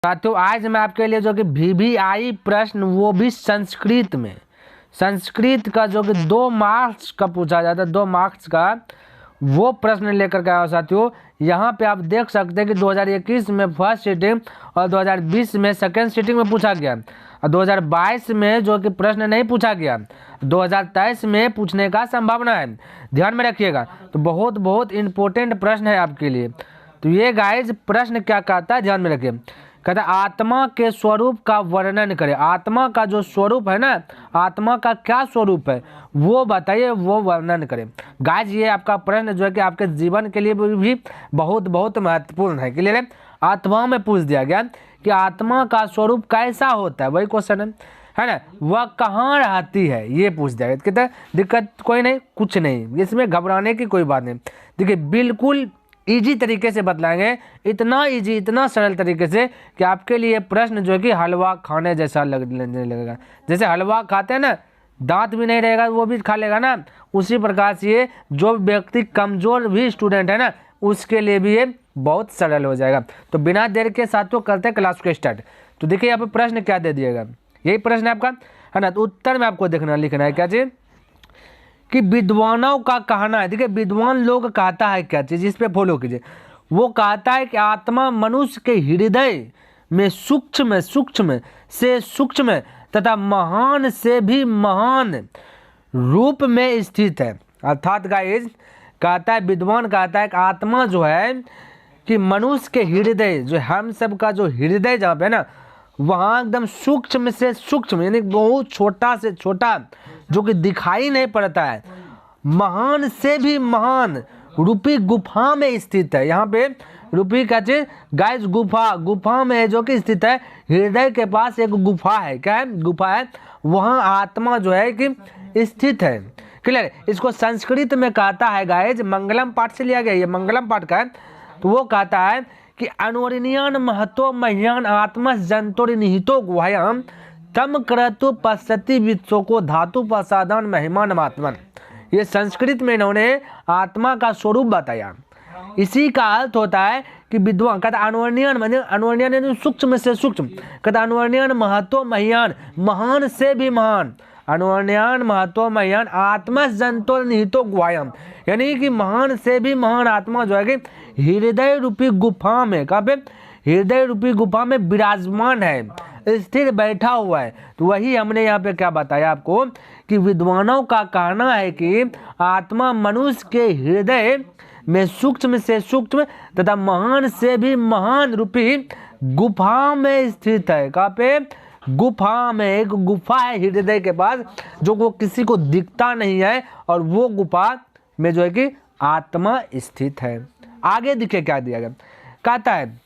साथियों आज मैं आपके लिए जो कि VVI प्रश्न वो भी संस्कृत में, संस्कृत का जो कि 2 मार्क्स का पूछा जाता है, 2 मार्क्स का वो प्रश्न लेकर के आया साथियों। यहाँ पे आप देख सकते हैं कि 2021 में फर्स्ट सीटिंग और 2020 में सेकेंड सीटिंग में पूछा गया और 2022 में जो कि प्रश्न नहीं पूछा गया, 2023 में पूछने का संभावना है, ध्यान में रखिएगा। तो बहुत बहुत इंपॉर्टेंट प्रश्न है आपके लिए। तो ये गाइज प्रश्न क्या कहता है, ध्यान में रखिए। कहता है आत्मा के स्वरूप का वर्णन करें। आत्मा का जो स्वरूप है ना, आत्मा का क्या स्वरूप है वो बताइए, वो वर्णन करें। गाइज ये आपका प्रश्न जो है कि आपके जीवन के लिए भी बहुत बहुत महत्वपूर्ण है। क्लियर है। आत्मा में पूछ दिया गया कि आत्मा का स्वरूप कैसा होता है, वही क्वेश्चन है ना। वह कहाँ रहती है ये पूछ दिया गया। कहते हैं दिक्कत कोई नहीं, कुछ नहीं, इसमें घबराने की कोई बात नहीं। देखिए बिल्कुल इजी तरीके से बतलाएंगे, इतना इजी, इतना सरल तरीके से कि आपके लिए प्रश्न जो है कि हलवा खाने जैसा लगने लगेगा। जैसे हलवा खाते हैं ना, दांत भी नहीं रहेगा वो भी खा लेगा ना, उसी प्रकार से ये जो व्यक्ति कमजोर भी स्टूडेंट है ना उसके लिए भी ये बहुत सरल हो जाएगा। तो बिना देर के साथियों करते हैं क्लास को स्टार्ट। तो देखिए यहाँ पे प्रश्न क्या दे दिएगा, यही प्रश्न है आपका, है ना। तो उत्तर में आपको देखना लिखना है क्या चीज कि विद्वानों का कहना है। देखिए विद्वान लोग कहता है क्या चीज, इस पे फॉलो कीजिए। वो कहता है कि आत्मा मनुष्य के हृदय में सूक्ष्म से सूक्ष्म तथा महान से भी महान रूप में स्थित है। अर्थात गाइस कहता है, विद्वान कहता है कि आत्मा जो है कि मनुष्य के हृदय, जो हम सब का जो हृदय जहाँ पे है ना, वहाँ एकदम सूक्ष्म से सूक्ष्म यानी बहुत छोटा से छोटा जो कि दिखाई नहीं पड़ता है, महान से भी महान रूपी गुफा में स्थित है। यहाँ पे रूपी का चीज गाइस गुफा में जो कि स्थित है। हृदय के पास एक गुफा है, क्या है, गुफा है, वहाँ आत्मा जो है कि स्थित है। क्लियर। इसको संस्कृत में कहता है गाइस, मंगलम पाठ से लिया गया, ये मंगलम पाठ का है। तो वो कहता है कि अनोरणीयान महतो मह्यान आत्मा जंतुर निहितो गुहायाम तम क्रतु पश्यति वित्सो को धातु प्रसादान महिमान आत्मन। ये संस्कृत में इन्होंने आत्मा का स्वरूप बताया। इसी का अर्थ होता है कि विद्वान कहता अनवर्णीयान, माने अनवर्णीयान सूक्ष्म से सूक्ष्म, कहता अनवर्णीयान महतो मह्यान, महान से भी महान, अनवर्णीयान महतो मह्यान आत्मा जंतुर निहितो गुहायाम, यानी कि महान से भी महान आत्मा जो है कि हृदय रूपी गुफा में, कहाँ पे, हृदय रूपी गुफा में विराजमान है, स्थिर बैठा हुआ है। तो वही हमने यहाँ पे क्या बताया आपको कि विद्वानों का कहना है कि आत्मा मनुष्य के हृदय में सूक्ष्म से सूक्ष्म तथा महान से भी महान रूपी गुफा में स्थित है। कहाँ पे, गुफा में। एक गुफा है हृदय के पास जो वो किसी को दिखता नहीं है, और वो गुफा में जो है कि आत्मा स्थित है। आगे दिखे क्या दिया गया, कहता है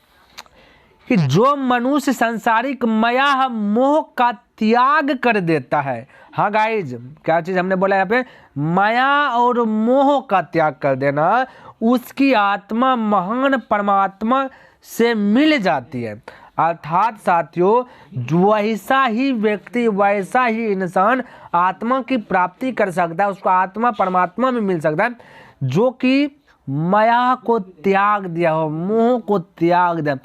कि जो मनुष्य सांसारिक माया मोह का त्याग कर देता है। हाँ गाइज क्या चीज हमने बोला यहाँ पे, माया और मोह का त्याग कर देना, उसकी आत्मा महान परमात्मा से मिल जाती है। अर्थात साथियों वैसा ही व्यक्ति, वैसा ही इंसान आत्मा की प्राप्ति कर सकता है, उसको आत्मा परमात्मा में मिल सकता है जो कि माया को त्याग दिया हो, मोह को त्याग दिया,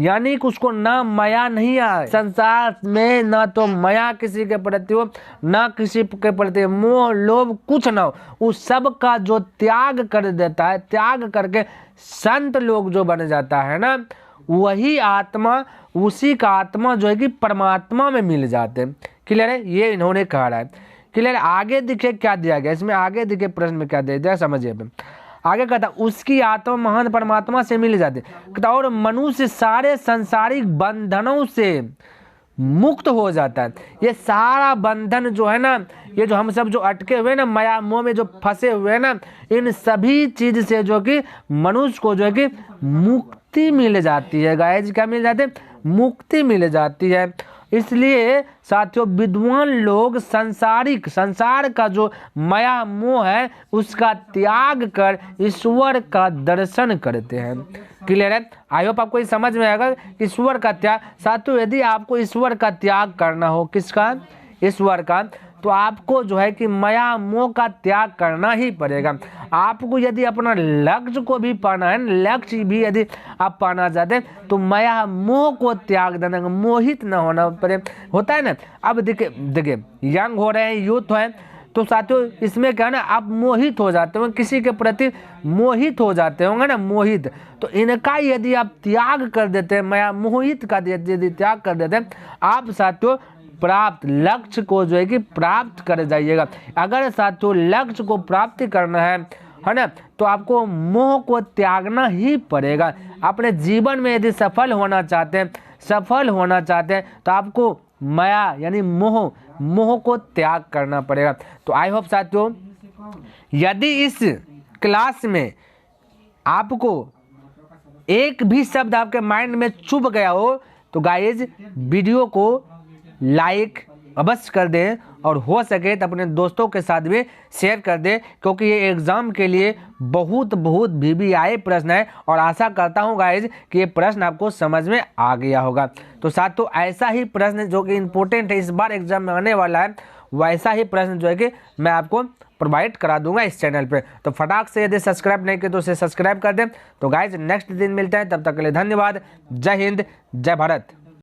यानी कि उसको ना माया नहीं आए संसार में, ना तो माया किसी के प्रति हो, ना किसी के प्रति मोह लोभ कुछ ना हो, उस सब का जो त्याग कर देता है, त्याग करके संत लोग जो बन जाता है ना, वही आत्मा, उसी का आत्मा जो है कि परमात्मा में मिल जाते हैं। क्लियर है, ये इन्होंने कहा है। क्लियर। आगे दिखे क्या दिया गया, इसमें आगे दिखे प्रश्न में क्या दे दिया समझिए। आगे कहता उसकी आत्मा महान परमात्मा से मिल जाती है, और मनुष्य सारे सांसारिक बंधनों से मुक्त हो जाता है। ये सारा बंधन जो है ना, ये जो हम सब जो अटके हुए ना, माया मोह में जो फंसे हुए हैं ना, इन सभी चीज से जो कि मनुष्य को जो है कि मुक्ति मिल जाती है। गाइस क्या मिल जाती है, मुक्ति मिल जाती है। इसलिए साथियों विद्वान लोग सांसारिक, संसार का जो माया मोह है उसका त्याग कर ईश्वर का दर्शन करते हैं। क्लियर है। आई होप आपको ये समझ में आएगा कि ईश्वर का त्याग। साथियों यदि आपको ईश्वर का त्याग करना हो, किसका, ईश्वर का, तो आपको जो है कि माया मोह का त्याग करना ही पड़ेगा। आपको यदि अपना लक्ष्य को भी पाना है, लक्ष्य भी यदि आप पाना चाहते हैं तो माया मोह को त्याग देना, मोहित न होना पड़े, होता है ना। अब देखिए यंग हो रहे हैं, यूथ है, तो साथियों इसमें क्या है ना, आप मोहित हो जाते हो, किसी के प्रति मोहित हो जाते होंगे ना, मोहित। तो इनका यदि आप त्याग कर देते हैं, माया मोहित का यदि त्याग कर देते हैं, आप साथियों प्राप्त लक्ष्य को जो है कि प्राप्त कर जाइएगा। अगर साथियों लक्ष्य को प्राप्त करना है ना, तो आपको मोह को त्यागना ही पड़ेगा। अपने जीवन में यदि सफल होना चाहते हैं तो आपको माया यानी मोह को त्याग करना पड़ेगा। तो आई होप साथियों यदि इस क्लास में आपको एक भी शब्द आपके माइंड में चुभ गया हो तो गाइज वीडियो को लाइक अवश्य कर दें और हो सके तो अपने दोस्तों के साथ भी शेयर कर दें, क्योंकि ये एग्ज़ाम के लिए बहुत VBI प्रश्न है और आशा करता हूँ गाइज कि ये प्रश्न आपको समझ में आ गया होगा। तो साथियों ऐसा ही प्रश्न जो कि इम्पोर्टेंट है, इस बार एग्जाम में आने वाला है, वैसा ही प्रश्न जो है कि मैं आपको प्रोवाइड करा दूंगा इस चैनल पे। तो फटाक से यदि सब्सक्राइब नहीं किए तो उसे सब्सक्राइब कर दें। तो गाइज नेक्स्ट दिन मिलते हैं, तब तक के लिए धन्यवाद। जय हिंद, जय भारत।